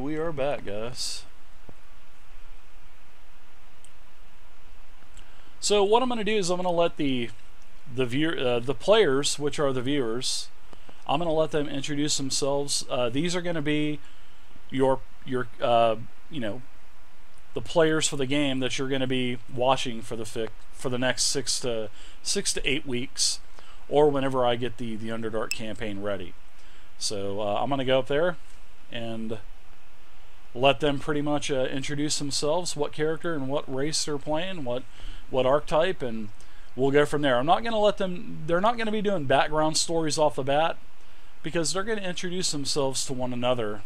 we are back, guys. So what I'm going to do is I'm going to let the players, which are the viewers, I'm going to let them introduce themselves. These are going to be your you know, the players for the game that you're going to be watching for the next 6 to 8 weeks, or whenever I get the Underdark campaign ready. So I'm going to go up there and let them pretty much introduce themselves, what character and what race they're playing, what archetype, and we'll go from there. I'm not going to let them, they're not going to be doing background stories off the bat, because they're going to introduce themselves to one another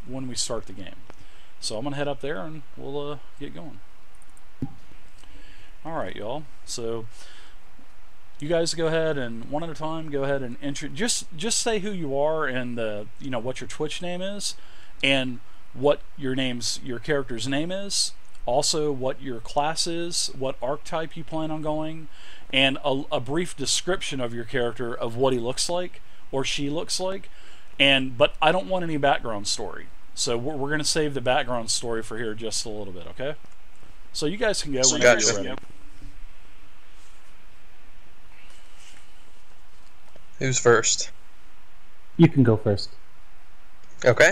when we start the game. So I'm going to head up there and we'll get going. Alright, y'all. So you guys go ahead and one at a time go ahead and just say who you are and you know, what your Twitch name is and what your character's name is, also what your class is, what archetype you plan on going, and a brief description of your character, of what he looks like or she looks like. But I don't want any background story, so we're going to save the background story for here just a little bit, okay? So you guys can go whenever you're ready. Who's first? You can go first. Okay.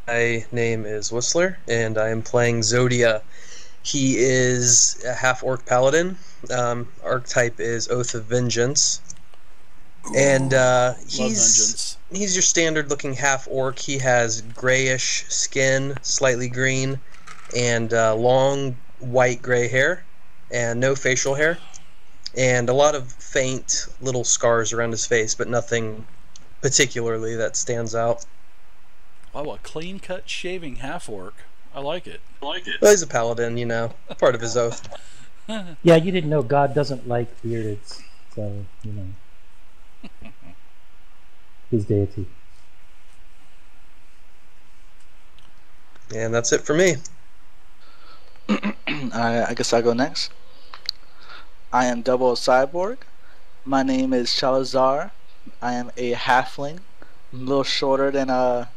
My name is Whistler, and I am playing Zodia. He is a half-orc paladin. Archetype is Oath of Vengeance. And he's your standard-looking half-orc. He has grayish skin, slightly green, and long white gray hair, and no facial hair, and a lot of faint little scars around his face, but nothing particularly that stands out. Wow, a clean-cut shaving half-orc. I like it. Well, he's a paladin, you know, part of his oath. Yeah, you didn't know God doesn't like beardeds, so, you know. His deity. And that's it for me. I guess I'll go next. I am Double Cyborg. My name is Shalazar. I am a halfling, a little shorter than our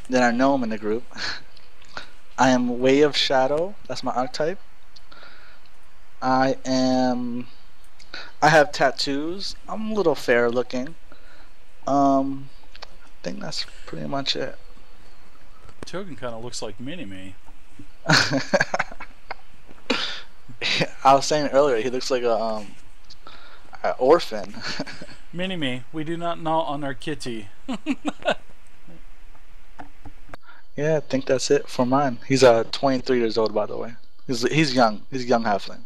gnome in the group. I am Way of Shadow. That's my archetype. I have tattoos. I'm a little fair looking. I think that's pretty much it. Token kind of looks like Mini-Me. I was saying earlier, he looks like an orphan. Mini-Me, we do not gnaw on our kitty. Yeah, I think that's it for mine. He's 23 years old, by the way. He's young. He's a young halfling.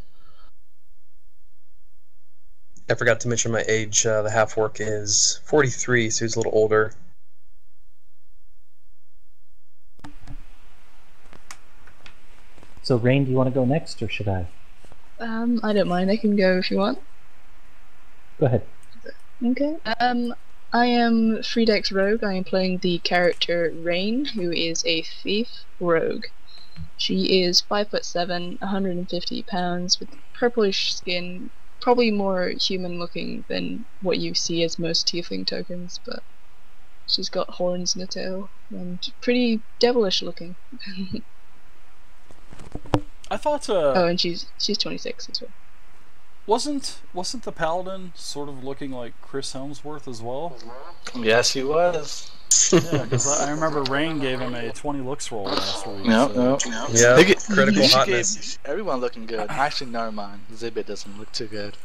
I forgot to mention my age. The half-orc is 43, so he's a little older. So, Rain, do you want to go next, or should I? I don't mind. I can go if you want. Go ahead. Okay. I am Freedex Rogue. I am playing the character Rain, who is a thief rogue. She is 5'7", 150 pounds, with purplish skin, probably more human looking than what you see as most tiefling tokens, but she's got horns and a tail, and pretty devilish looking. I thought oh, and she's 26 as well. Wasn't the paladin sort of looking like Chris Helmsworth as well? Yes, he was. Yeah, because I remember Rain gave him a 20 looks roll last week. Yep. Yeah, critical hotness. Gave everyone looking good. Actually, never mind. Zibit doesn't look too good.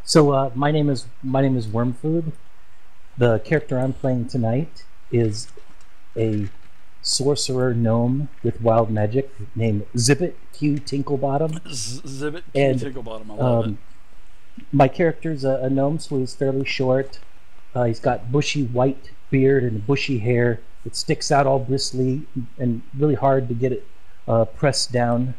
So, my name is Wormfood. The character I'm playing tonight is a sorcerer gnome with wild magic named Zibbit Q Tinklebottom. Zibbit Q Tinklebottom, I love it. My character's a gnome, so he's fairly short. He's got bushy white beard and bushy hair that sticks out all bristly and really hard to get it pressed down.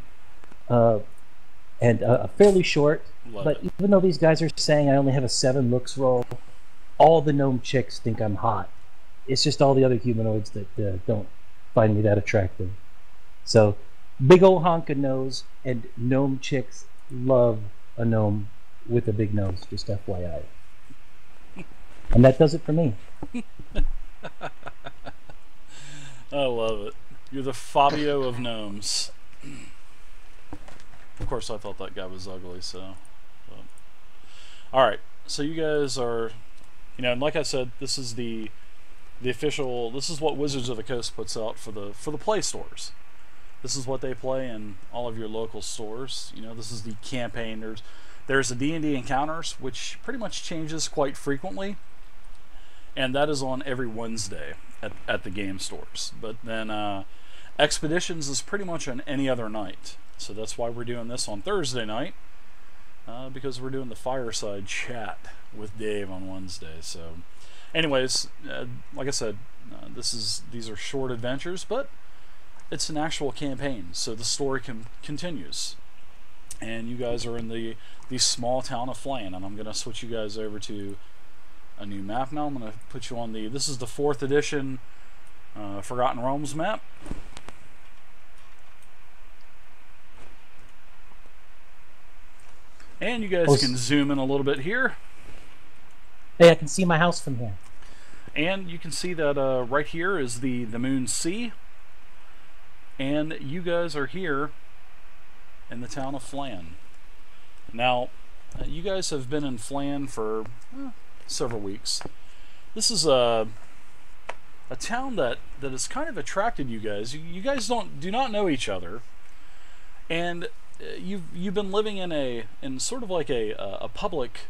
And fairly short. But even though these guys are saying I only have a 7 looks roll, all the gnome chicks think I'm hot. It's just all the other humanoids that don't find me that attractive. So, big old honk of nose, and gnome chicks love a gnome with a big nose, just FYI. And that does it for me. I love it. You're the Fabio of gnomes. Of course, I thought that guy was ugly, so. Alright, so you guys are, and like I said, this is the official, this is what Wizards of the Coast puts out for the play stores. This is what they play in all of your local stores. This is the campaign. There's the D&D Encounters, which pretty much changes quite frequently, and that is on every Wednesday at the game stores. But then Expeditions is pretty much on any other night. So that's why we're doing this on Thursday night, because we're doing the fireside chat with Dave on Wednesday. So anyways, like I said, these are short adventures, but it's an actual campaign, so the story continues. And you guys are in the small town of Flan, and I'm going to switch you guys over to a new map now. I'm going to put you on this is the 4th edition Forgotten Realms map. And you guys can zoom in a little bit here. Hey, I can see my house from here. And you can see that right here is the Moon Sea. And you guys are here in the town of Flan. Now, you guys have been in Flan for several weeks. This is a town that has kind of attracted you guys. You guys do not know each other, and you've been living in sort of like a public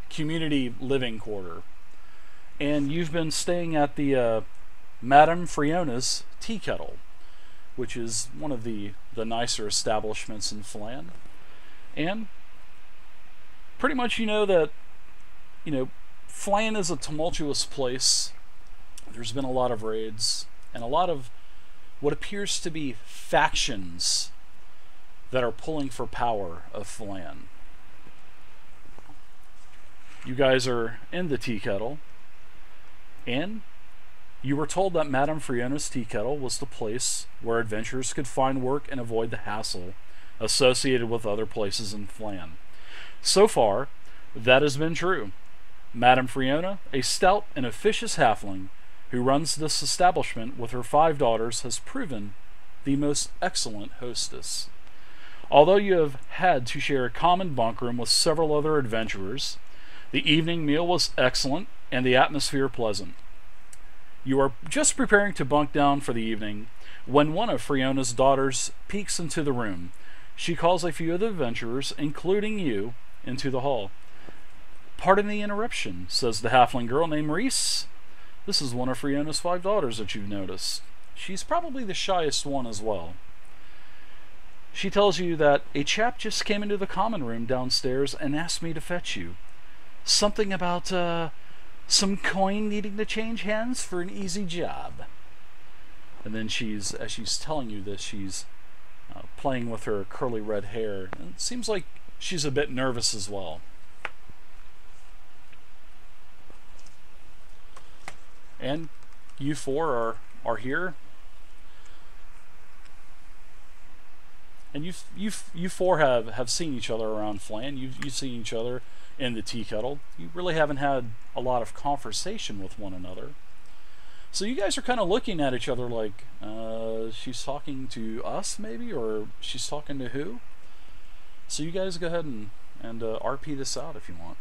community living quarter, and you've been staying at the Madame Friona's Tea Kettle, which is one of the nicer establishments in Flan. And pretty much that Flan is a tumultuous place. There's been a lot of raids and a lot of what appears to be factions that are pulling for power of Flan. You guys are in the Tea Kettle, and you were told that Madame Friona's Tea Kettle was the place where adventurers could find work and avoid the hassle associated with other places in Flan. So far, that has been true. Madame Friona, a stout and officious halfling who runs this establishment with her 5 daughters, has proven the most excellent hostess. Although you have had to share a common bunk room with several other adventurers, the evening meal was excellent and the atmosphere pleasant. You are just preparing to bunk down for the evening when one of Friona's daughters peeks into the room. She calls a few of the adventurers, including you, into the hall. "Pardon the interruption," says the halfling girl named Reese. "This is one of Friona's 5 daughters that you've noticed. She's probably the shyest one as well. She tells you that a chap just came into the common room downstairs and asked me to fetch you. Something about some coin needing to change hands for an easy job." And then as she's telling you this, she's playing with her curly red hair. And it seems like she's a bit nervous as well. And you 4 are here. And you 4 have seen each other around Flan. You've seen each other in the Tea Kettle. You really haven't had a lot of conversation with one another. So you guys are kind of looking at each other like, she's talking to us maybe, or she's talking to who? So you guys go ahead and RP this out if you want.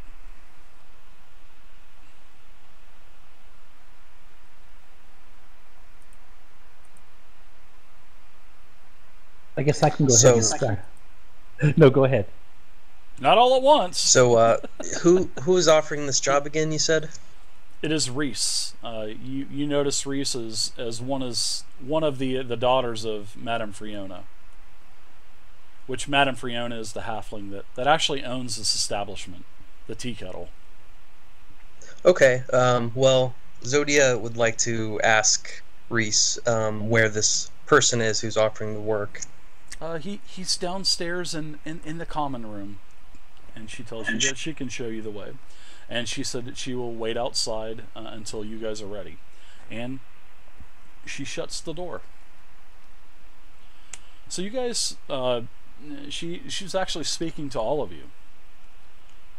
I guess I can go ahead and start. No, go ahead. Not all at once. So, who is offering this job again? You said it is Reese. You notice Reese as one of the daughters of Madame Friona, which Madame Friona is the halfling that actually owns this establishment, the Tea Kettle. Okay. Well, Zodia would like to ask Reese where this person is who's offering the work. He's downstairs in the common room, and she tells you that she can show you the way, and she said that she will wait outside until you guys are ready, and she shuts the door. So you guys, she's actually speaking to all of you.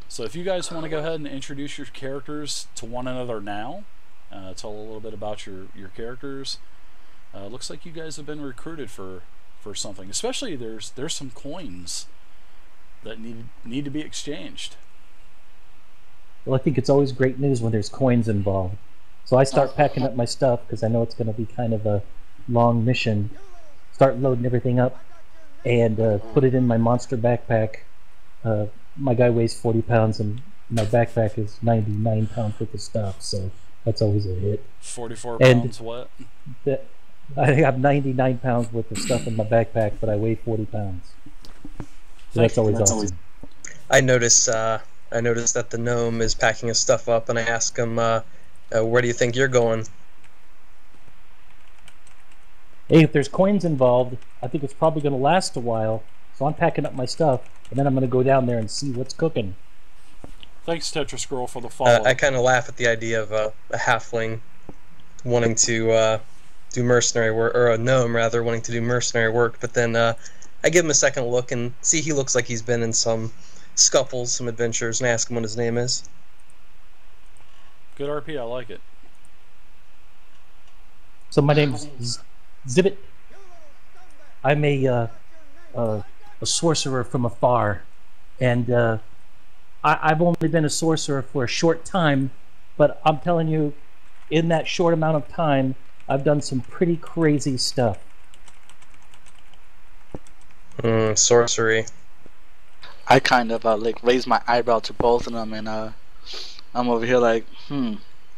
So if you guys want to go ahead and introduce your characters to one another now, tell a little bit about your characters. Looks like you guys have been recruited for something. Especially there's some coins that need to be exchanged. Well, I think it's always great news when there's coins involved. So I start packing up my stuff because I know it's going to be kind of a long mission. Start loading everything up and put it in my monster backpack. My guy weighs 40 pounds and my backpack is 99 pounds worth of stuff, so that's always a hit. 44 pounds what? I have 99 pounds worth of stuff in my backpack, but I weigh 40 pounds. So that's always awesome. I notice that the gnome is packing his stuff up, and I ask him, where do you think you're going? Hey, if there's coins involved, I think it's probably going to last a while, so I'm packing up my stuff, and then I'm going to go down there and see what's cooking. Thanks, Tetris Girl, for the follow. I kind of laugh at the idea of a halfling wanting to do mercenary work, or a gnome rather wanting to do mercenary work, but then I give him a second look and see he looks like he's been in some scuffles, some adventures, and I ask him what his name is. Good RP, I like it. So my name's Zibbit. I'm a sorcerer from afar, and I've only been a sorcerer for a short time, but I'm telling you, in that short amount of time, I've done some pretty crazy stuff. Sorcery. I kind of like raise my eyebrow to both of them, and I'm over here like,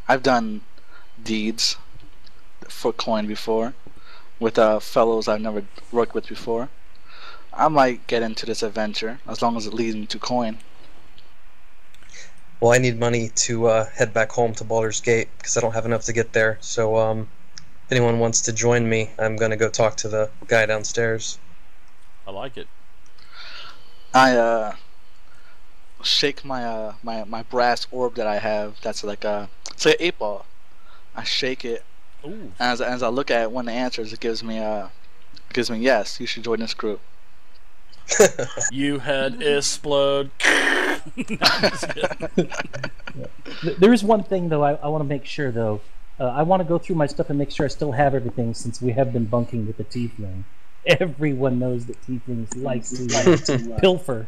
I've done deeds for coin before with fellows I've never worked with before. I might get into this adventure as long as it leads me to coin. Well, I need money to head back home to Baldur's Gate because I don't have enough to get there. So, if anyone wants to join me, I'm gonna go talk to the guy downstairs. I like it. I shake my my brass orb that I have. That's like it's like an 8-ball. I shake it. Ooh. As I look at it, when it answers, it gives me yes. You should join this group. You head explode. There is one thing though I want to make sure though. I want to go through my stuff and make sure I still have everything since we have been bunking with the tiefling. Everyone knows that tieflings like to pilfer.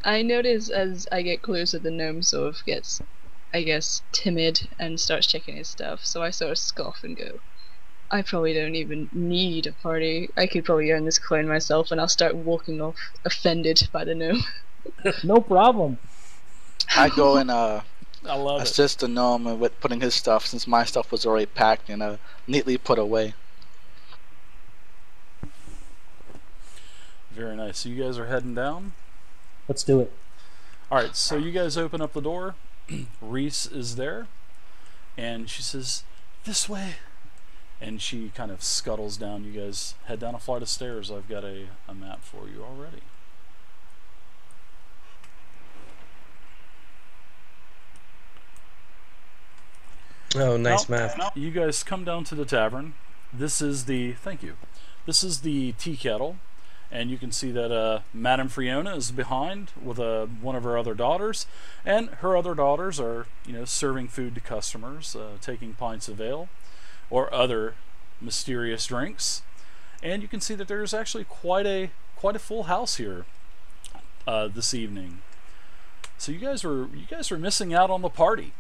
I notice as I get closer, the gnome sort of gets, I guess, timid and starts checking his stuff. So I sort of scoff and go, I probably don't even need a party. I could probably earn this coin myself, and I'll start walking off, offended by the gnome. No problem. I go and I love assist the gnome with putting his stuff, since my stuff was already packed and neatly put away. Very nice. So you guys are heading down? Let's do it. Alright, so you guys open up the door. Reese is there. And she says, this way. And she kind of scuttles down. You guys head down a flight of stairs. I've got a map for you already. Oh, nice map. You guys come down to the tavern. This is the This is the tea kettle, and you can see that Madame Fiona is behind with one of her other daughters, and her other daughters are serving food to customers, taking pints of ale or other mysterious drinks. And you can see that there's actually quite a full house here this evening. So you guys were missing out on the party.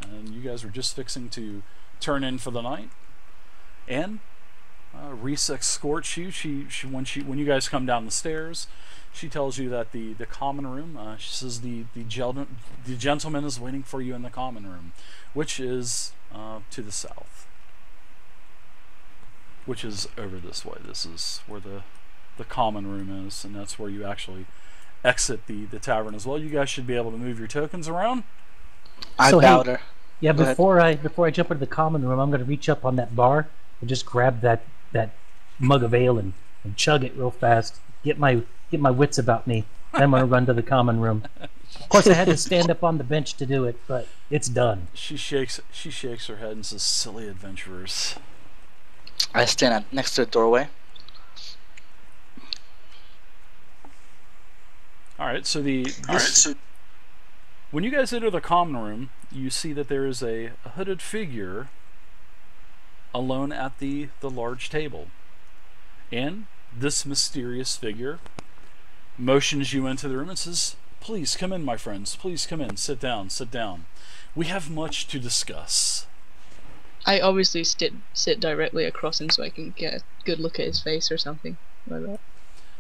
And you guys were just fixing to turn in for the night, and Reese escorts you. When you guys come down the stairs, she tells you that the common room. She says the gentleman is waiting for you in the common room, which is to the south, which is over this way. This is where the common room is, and that's where you actually exit the tavern as well. You guys should be able to move your tokens around. I bowed her. Yeah, before I jump into the common room, I'm going to reach up on that bar and just grab that mug of ale and chug it real fast. Get my wits about me. Then I'm going to run to the common room. Of course, I had to stand up on the bench to do it, but it's done. She shakes her head and says, "Silly adventurers." I stand next to the doorway. All right, so When you guys enter the common room, you see that there is a hooded figure alone at the large table. And this mysterious figure motions you into the room and says, "Please come in, my friends. Please come in. Sit down. Sit down. We have much to discuss." I obviously sit directly across him so I can get a good look at his face or something like that.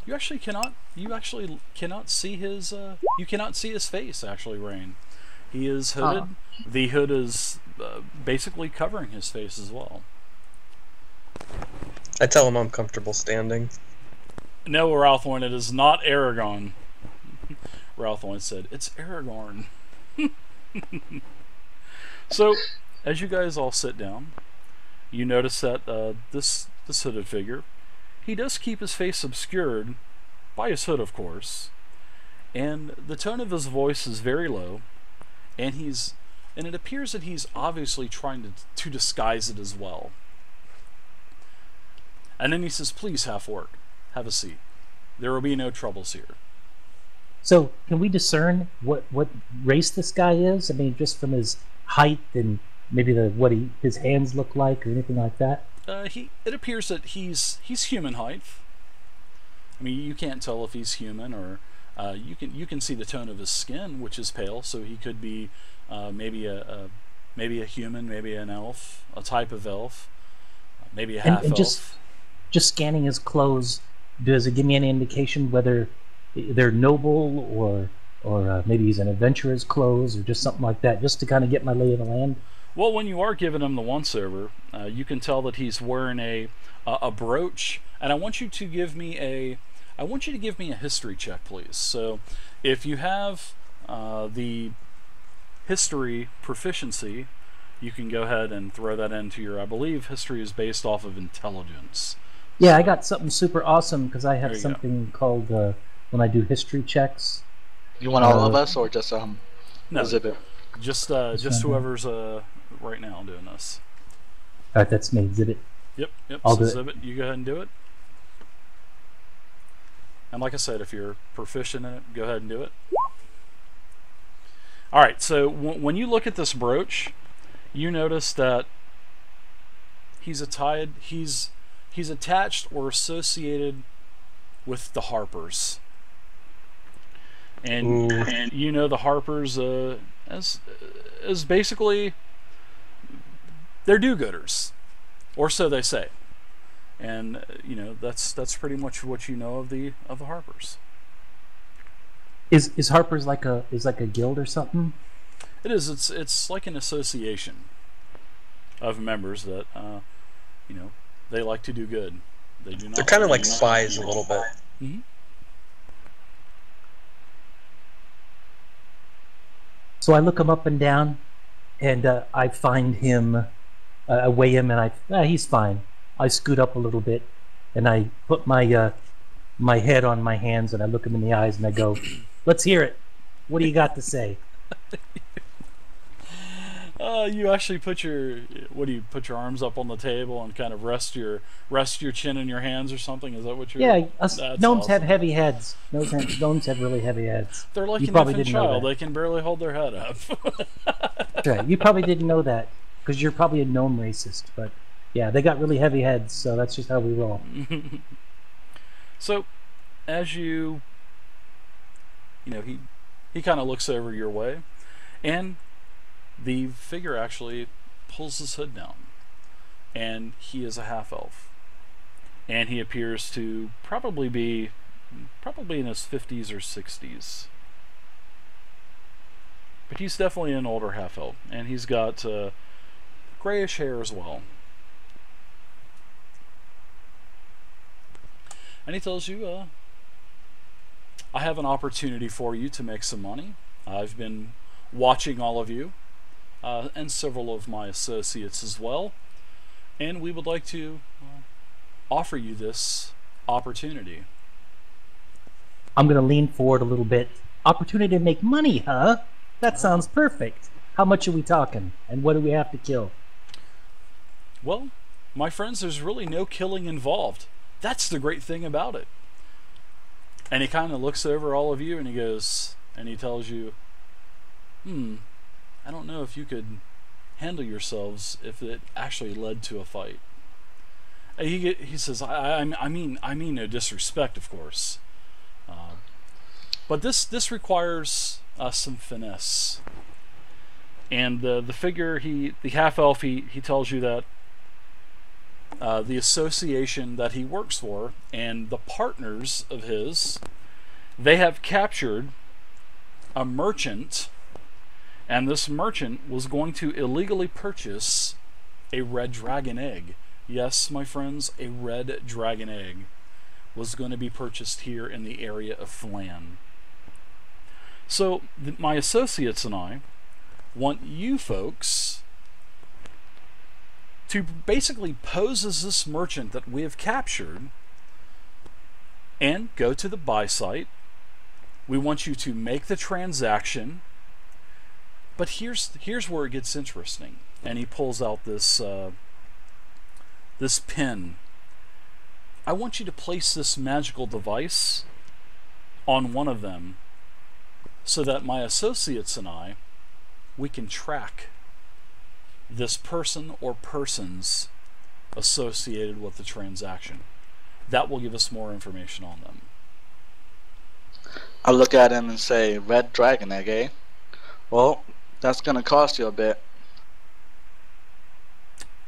You actually cannot. You actually cannot see his. You cannot see his face. Actually, Rain. He is hooded. The hood is basically covering his face as well. I tell him I'm comfortable standing. No, Ralthorn, it is not Aragorn. Ralthorn said, "It's Aragorn." So, as you guys all sit down, you notice that this hooded figure, he does keep his face obscured by his hood, of course, and the tone of his voice is very low, and it appears that he's obviously trying to disguise it as well. And then he says, "Please, half-orc, have a seat. There will be no troubles here." So, can we discern what race this guy is? I mean, just from his height and maybe his hands look like or anything like that? It appears that he's human height. I mean, you can't tell if he's human or you can see the tone of his skin, which is pale, so he could be maybe a human, maybe an elf, a type of elf, maybe a half elf. Just scanning his clothes, does it give me any indication whether they're noble or maybe he's an adventurer's clothes or just something like that, just to kind of get my lay of the land? Well, when you are giving him the once-over, you can tell that he's wearing a brooch, and I want you to give me a history check, please. So, if you have the history proficiency, you can go ahead and throw that into your. I believe history is based off of intelligence. Yeah, I got something super awesome because I have something go. called when I do history checks. You want all of us, or just no, Exhibit? Just whoever's right now doing this. All right, that's me, Exhibit. Yep. I'll So do it. Exhibit, you go ahead and do it. And like I said, if you're proficient in it, go ahead and do it. All right. So when you look at this brooch, you notice that he's attached or associated with the Harpers. And you know the Harpers as basically they're do-gooders, or so they say. And that's pretty much what you know of the Harpers. Is Harper's like a guild or something? It is. It's like an association of members that they like to do good. They do not. They're kind of like spies a little bit. Mm-hmm. So I look him up and down, and I find him. I weigh him, and he's fine. I scoot up a little bit, and I put my my head on my hands, and I look him in the eyes, and I go, "Let's hear it. What do you got to say?" You actually put your arms up on the table and kind of rest your chin in your hands or something? Is that what you're? Yeah, gnomes awesome. have heavy heads. Gnomes have really heavy heads. They're like You an probably infant didn't know child. that. They can barely hold their head up. That's right. You probably didn't know that because you're probably a gnome racist. But yeah, they got really heavy heads, so that's just how we roll. So, as he kind of looks over your way, and the figure actually pulls his hood down, and he is a half-elf, and he appears to probably be in his 50s or 60s, but he's definitely an older half-elf, and he's got grayish hair as well. And he tells you, I have an opportunity for you to make some money. I've been watching all of you, and several of my associates as well, and we would like to offer you this opportunity. I'm going to lean forward a little bit. Opportunity to make money, huh? That sounds perfect. How much are we talking? And what do we have to kill? Well, my friends, there's really no killing involved. That's the great thing about it. And he kind of looks over all of you and he goes, and he tells you, I don't know if you could handle yourselves if it actually led to a fight. He says, I mean no disrespect, of course, but this requires some finesse. And the figure, the half elf, he tells you that the association that he works for and the partners of his, they have captured a merchant, and this merchant was going to illegally purchase a red dragon egg. Yes, my friends, a red dragon egg was going to be purchased here in the area of Flan. So my associates and I want you folks to basically pose as this merchant that we have captured and go to the buy site. We want you to make the transaction. But here's where it gets interesting. And he pulls out this this pin. I want you to place this magical device on one of them so that my associates and I, we can track this person or persons associated with the transaction. That will give us more information on them. I look at him and say, red dragon egg, eh? Well, that's going to cost you a bit.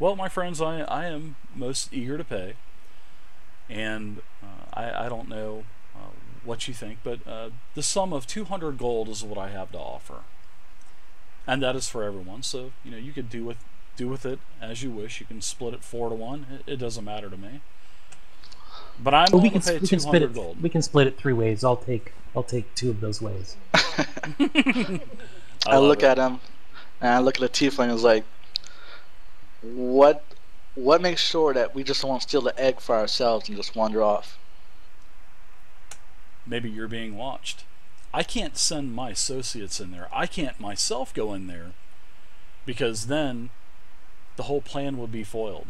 Well, my friends, I am most eager to pay. And I don't know what you think, but the sum of 200 gold is what I have to offer. And that is for everyone. So, you could do with it as you wish. You can split it 4-to-1. It doesn't matter to me. But I'm willing to pay 200 gold. We can split it 3 ways. I'll take 2 of those ways. I look at him and I look at the tiefling and was like, what makes sure that we just won't steal the egg for ourselves and just wander off? Maybe you're being watched. I can't send my associates in there. I can't myself go in there, because then the whole plan would be foiled.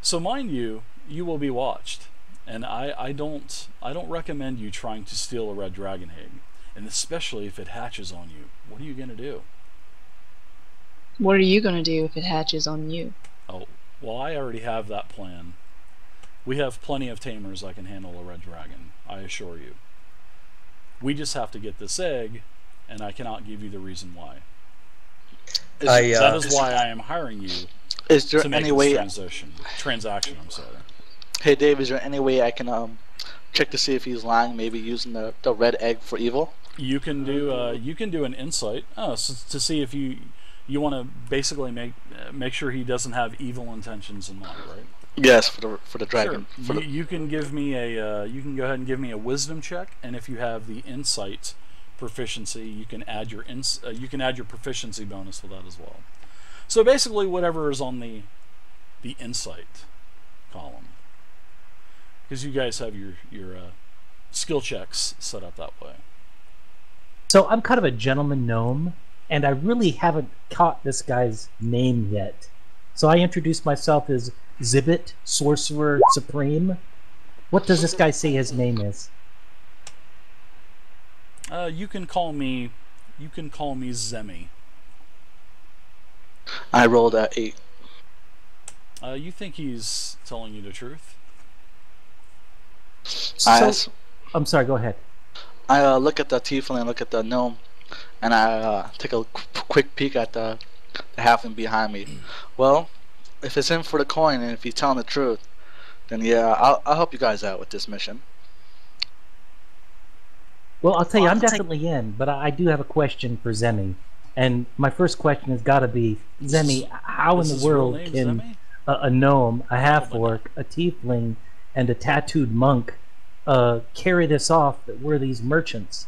So mind you, you will be watched, and I don't recommend you trying to steal a red dragon egg, and especially if it hatches on you. What are you gonna do? What are you gonna do if it hatches on you? Oh, well, I already have that plan. We have plenty of tamers that can handle a red dragon, I assure you. We just have to get this egg, and I cannot give you the reason why. That is why I am hiring you. Is there to make any way transaction? I'm sorry. Hey Dave, is there any way I can check to see if he's lying? Maybe using the red egg for evil. You can do an insight. So to see if you want to basically make sure he doesn't have evil intentions in mind, right? Yes, for the dragon. Sure. You can give me you can go ahead and give me a wisdom check, and if you have the insight proficiency, you can add your proficiency bonus with that as well. So basically, whatever is on the insight column, because you guys have your skill checks set up that way. So I'm kind of a gentleman gnome, and I really haven't caught this guy's name yet. So I introduced myself as Zibbit, Sorcerer Supreme. What does this guy say his name is? You can call me Zemmi. I rolled at 8. You think he's telling you the truth? I'm sorry, go ahead. I look at the tiefling and look at the gnome, and I take a quick peek at the halfling behind me. Well, if it's in for the coin and if he's telling the truth, then yeah, I'll help you guys out with this mission. Well, I'll tell you, I'm definitely in, but I do have a question for Zemmi. And my first question has got to be, Zemmi, how in the world can a gnome, a half-orc, a tiefling, and a tattooed monk carry this off that we're these merchants?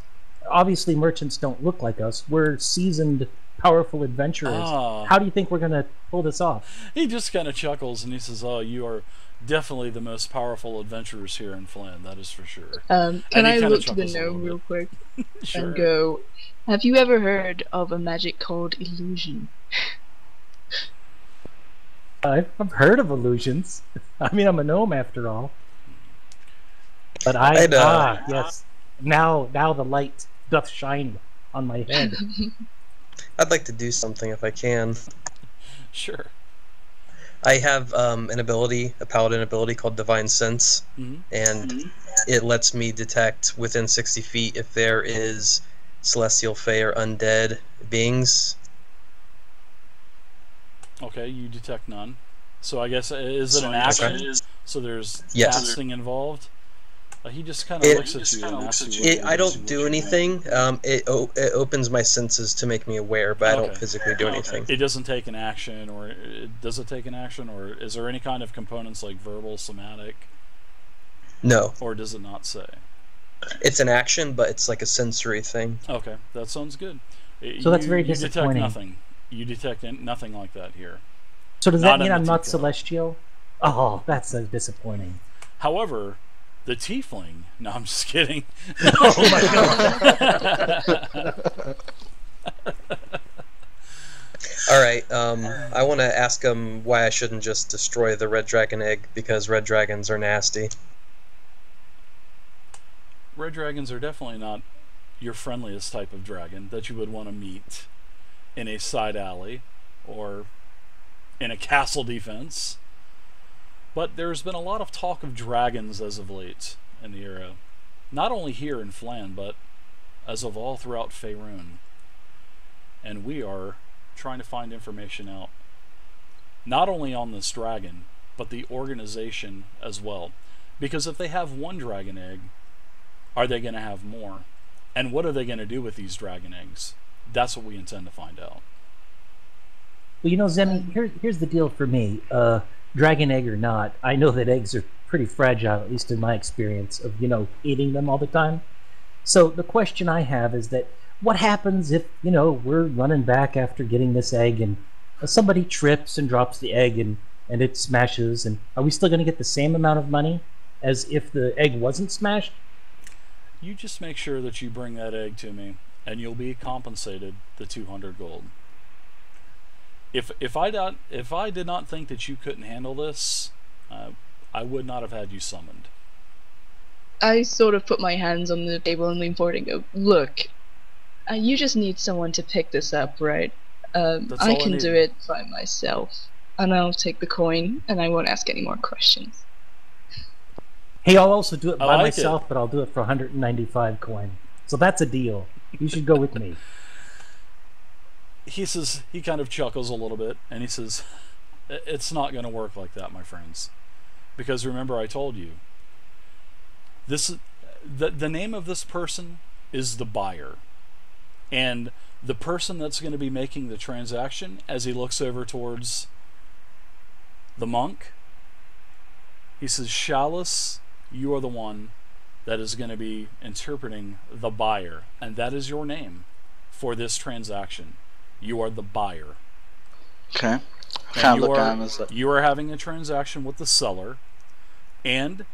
Obviously, merchants don't look like us. We're seasoned, powerful adventurers. How do you think we're going to pull this off? He just kind of chuckles and he says, "Oh, you are definitely the most powerful adventurers here in Flan, that is for sure." Can I look to the gnome real quick Sure. and go, have you ever heard of a magic called illusion? I've heard of illusions. I mean, I'm a gnome after all. But yes. Now the light doth shine on my head. I'd like to do something if I can. Sure. I have a paladin ability called Divine Sense, and it lets me detect within 60 feet if there is celestial, fey, or undead beings. Okay, you detect none. So I guess, is it an action? Okay. So there's Yes. casting involved? He just kind of looks at you and asks you. I don't do anything. It opens my senses to make me aware, but I don't physically do anything. It doesn't take an action, or does it take an action, or is there any kind of components like verbal, somatic? No. Or does it not say? It's an action, but it's like a sensory thing. Okay, that sounds good. So that's very disappointing. You detect nothing. You detect nothing like that here. So does that mean I'm not celestial? Oh, that's so disappointing. However, the tiefling... No, I'm just kidding. Oh my god. Alright, I want to ask him why I shouldn't just destroy the red dragon egg, because red dragons are nasty. Red dragons are definitely not your friendliest type of dragon that you would want to meet in a side alley or in a castle defense. But there's been a lot of talk of dragons as of late in the era. Not only here in Flan, but as of all throughout Faerun. And we are trying to find information out. Not only on this dragon, but the organization as well. Because if they have one dragon egg, are they going to have more? And what are they going to do with these dragon eggs? That's what we intend to find out. Well, you know, Zemmi, here's the deal for me. Dragon egg or not, I know that eggs are pretty fragile, at least in my experience of, eating them all the time. So the question I have is that what happens if, we're running back after getting this egg and somebody trips and drops the egg and it smashes, and are we still going to get the same amount of money as if the egg wasn't smashed? You just make sure that you bring that egg to me, and you'll be compensated the 200 gold. If I did not think that you couldn't handle this, I would not have had you summoned. I sort of put my hands on the table and lean forward and go, "Look, you just need someone to pick this up, right? I can do it by myself, and I'll take the coin, and I won't ask any more questions." Hey, I'll also do it by myself, but I'll do it for 195 coin. So that's a deal. You should go with me. He says, he kind of chuckles a little bit, and he says, "It's not going to work like that, my friends. Because remember, I told you, the name of this person is the buyer. And the person that's going to be making the transaction, as he looks over towards the monk, he says, Chalice, you are the one that is going to be interpreting the buyer. And that is your name for this transaction. You are the buyer. Okay. You are having a transaction with the seller, and